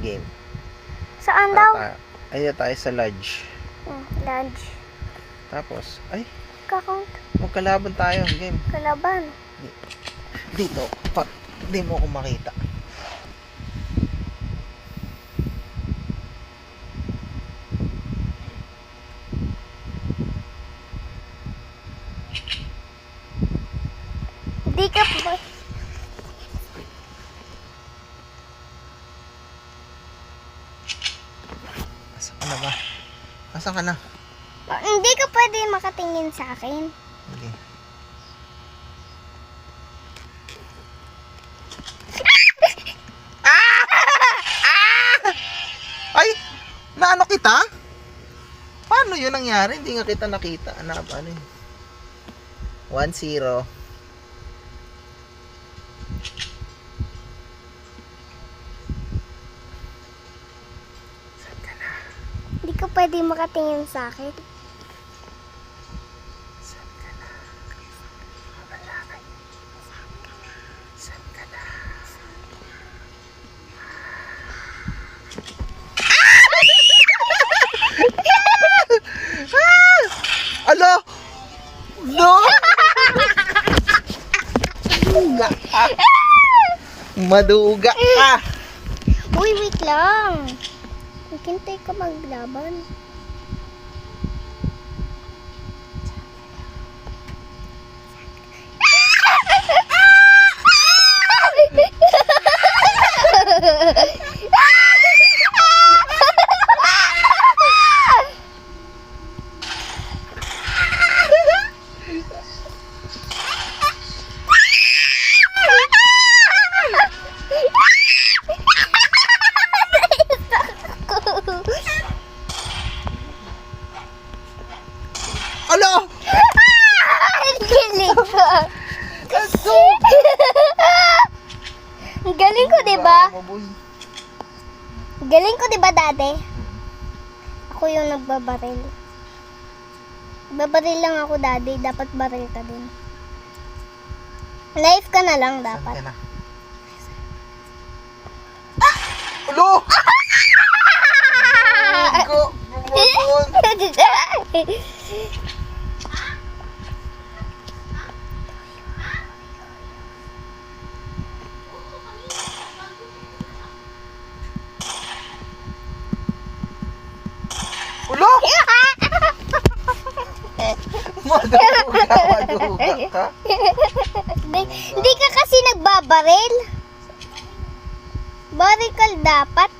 game. Saan daw? Ayun tayo sa lodge. Lodge. Tapos, ay, Kakount. magkalaban tayo. Game. Kalaban. Dito. Hindi mo ako makita. Di ka po. Asan ka na ba? Asan ka na? Hindi ka pwede makatingin sa akin. Okay. Ay! Naano kita? Paano yun nangyari? Hindi nga kita nakita. Ano yun? 1-0. Saan ka na? Hindi ka pwede makatingin sa akin. Saan ka na? Wala kayo. Saan ka na? Alo! No! Maduga ka! Maduga ka! Uy, wait lang. Hintay ka maglaban. Alo! Galing ko. Ang galing ko, diba? Galing ko, diba, dati? Ako yung nagbabaril. Babaril lang ako, daddy. Dapat baril ka din. Life ka na lang, dapat. Saan ka na? Alo! Go! Ulo! Maduga ka. Hindi ka kasi nagbabaril. Barikal dapat.